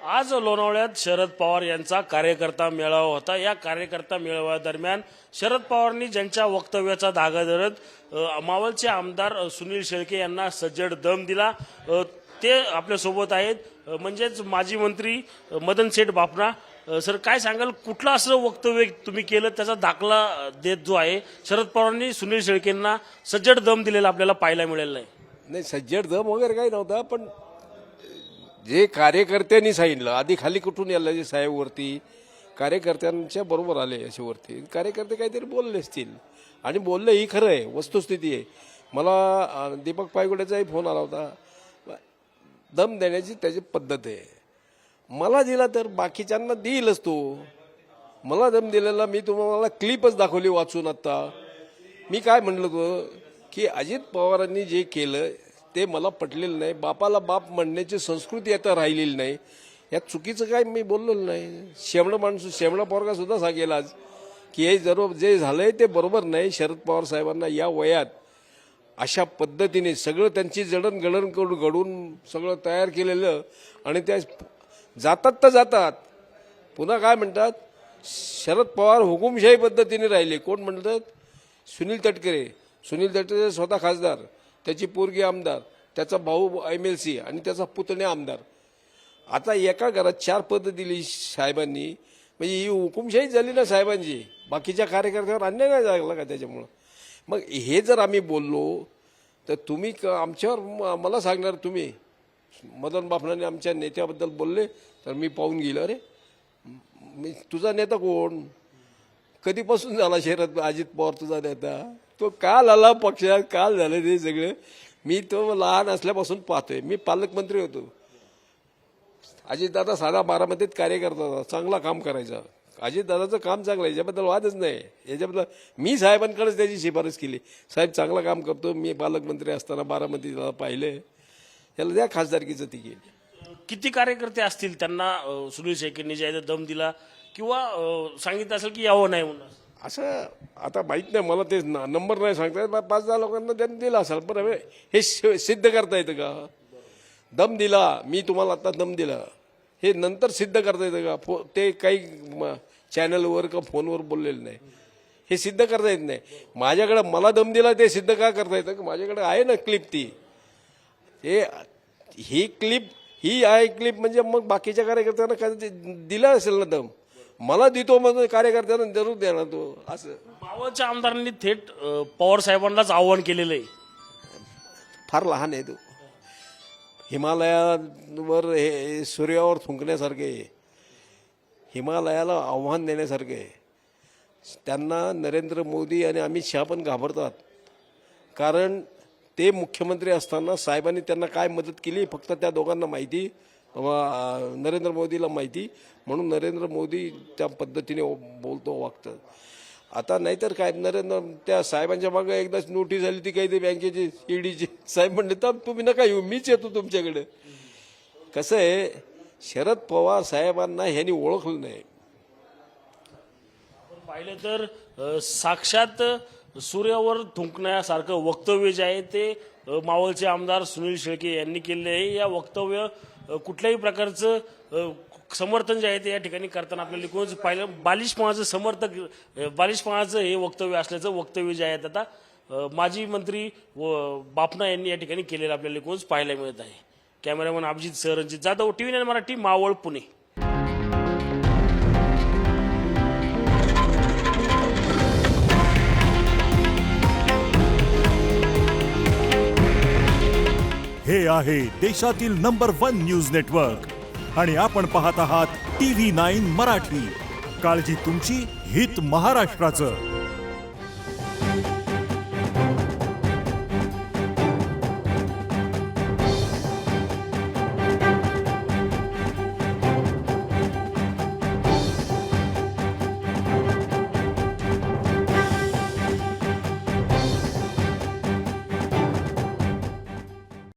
आज लोणावळ्यात शरद पवार यांचा कार्यकर्ता मेळावा होता। या कार्यकर्ता मेळाव्यादरम्यान शरद पवारांनी ज्यांच्या वक्तव्याचा धागा धरत मावळचे आमदार सुनील शेळके यांना सज्जड दम दिला। ते आपल्या सोबत आहेत म्हणजेच माजी मंत्री मदन सेठ बापना। सर, काय सांगाल, कुठलं असं वक्तव्य तुम्ही केलं त्याचा दाखला देत जो आहे शरद पवारांनी सुनील शेळकेंना सज्जड दम दिलेला आपल्याला पाहायला मिळेल नाही, सज्जड दम वगैरे काही नव्हता, पण जे कार्यकर्त्यांनी सांगितलं आधी खाली कुठून यायला जे साहेबवरती कार्यकर्त्यांच्या बरोबर आले असे वरती कार्यकर्ते काहीतरी बोलले असतील आणि बोलले ही खरं आहे, वस्तुस्थिती आहे। मला दीपक पायगुडेचाही फोन आला होता। दम देण्याची त्याची पद्धत आहे, मला दिला तर बाकीच्यांना देईलच तो। मला दम दिलेला मी तुम्हाला क्लिपच दाखवली वाचून। आता मी काय म्हणलं होतं की अजित पवारांनी जे केलं ते मला पटलेलं नाही, बापाला बाप म्हणण्याची संस्कृती आता राहिलेली नाही। यात चुकीचं काय मी बोललेलं नाही। शेमणं पोरगा सुद्धा सांगेल आज की हे जे झालंय ते बरोबर नाही। शरद पवार साहेबांना या वयात अशा पद्धतीने सगळं त्यांची जडणघडण करून घडून सगळं तयार केलेलं आणि त्या जातात तर जातात पुन्हा काय म्हणतात, शरद पवार हुकुमशाही पद्धतीने राहिले। कोण म्हणतात? सुनील तटकरे स्वतः खासदार, त्याची पोरगी आमदार, त्याचा भाऊ MLC आणि त्याचा पुतण्या आमदार। आता एका घरात 4 पद दिली साहेबांनी, म्हणजे ही हुकुमशाही झाली ना साहेबांची। बाकीच्या कार्यकर्त्यावर अन्याय नाही झाला का त्याच्यामुळं? मग हे जर आम्ही बोललो तर तुम्ही आमच्यावर मला सांगणार तुम्ही मदन बापनाने आमच्या नेत्याबद्दल बोलले तर मी पाहून गेलो, अरे मी तुझा नेता कोण? कधीपासून झाला शरद अजित पवार तुझा नेता? तो काल आला पक्षात, काल झालं ते सगळं। मी तो लहान असल्यापासून पाहतोय, मी पालकमंत्री होतो। अजितदादा साधा बारामतीत कार्यकर्ता होता, चांगला काम करायचा। अजितदादाचं काम चांगलं आहे, याच्याबद्दल वादच नाही। याच्याबद्दल मी साहेबांकडेच त्याची शिफारस केली, साहेब चांगलं काम करतो, मी पालकमंत्री असताना बारामतीला पाहिले, याला द्या खासदारकीचं तिकीट। किती कार्यकर्ते असतील त्यांना सुनील शेळकेंनी जे दम दिला किंवा सांगितलं असेल की यावं नाही म्हणून? असं आता माहीत नाही, मला ते नंबर नाही सांगता येत। 5-10 लोकांना त्यांनी दिला असेल, पण हे सिद्ध करता येतं का? दम दिला, मी तुम्हाला आता दम दिला, हे नंतर सिद्ध करता येतं का? ते काही चॅनलवर का फोनवर बोललेलं नाही, हे सिद्ध करता येत नाही। माझ्याकडे मला दम दिला ते सिद्ध का करता येतं का? माझ्याकडे आहे ना क्लिप, ती ही क्लिप ही आहे क्लिप, म्हणजे मग बाकीच्या कार्यकर्त्यांना काय दिला असेल ना दम, मला देतो मग कार्यकर्त्यांना जरूर देणार तो। असं मावळच्या आमदारांनी थेट पवार साहेबांनाच आव्हान केलेलं आहे। फार लहान आहे तो, हिमालयावर हे सूर्यावर थुंकण्यासारखे, हिमालयाला आव्हान देण्यासारखे। त्यांना नरेंद्र मोदी आणि अमित शहा पण घाबरतात, कारण ते मुख्यमंत्री असताना साहेबांनी त्यांना काय मदत केली फक्त त्या दोघांना माहिती, नरेंद्र मोदीला माहिती, म्हणून नरेंद्र मोदी त्या पद्धतीने बोलतो, वागतं। आता नाहीतर काय, त्या साहेबांच्या मागे एकदाच नोटीस आली ती काही बँकेची EDची, साहेब म्हणले तर तुम्ही नका येऊ, मीच येतो तुमच्याकडे। कसं आहे, शरद पवार साहेबांना ह्यांनी ओळखलं नाही। पाहिलं तर साक्षात सूर्यावर थुंकण्यासारखं वक्तव्य जे आहे ते मावळचे आमदार सुनील शेळके यांनी केले आहे। या वक्तव्य कुठल्याही प्रकारचं समर्थन जे आहे ते या ठिकाणी करताना आपल्याला कोणच पाहिलं, बालिशपणाचं हे वक्तव्य असल्याचं वक्तव्य जे आहे आता माजी मंत्री बापना यांनी या ठिकाणी केलेलं आपल्याला कोणच पाहायला मिळत आहे। Cameraman Abhijit sir, Ranjit Jadhav, TV9 Marathi, Maval, Pune. हे आहे देशातील नंबर 1 न्यूज नेटवर्क आणि आपण पाहत आहात TV9 मराठी। काळजी तुमची, हित महाराष्ट्राचं।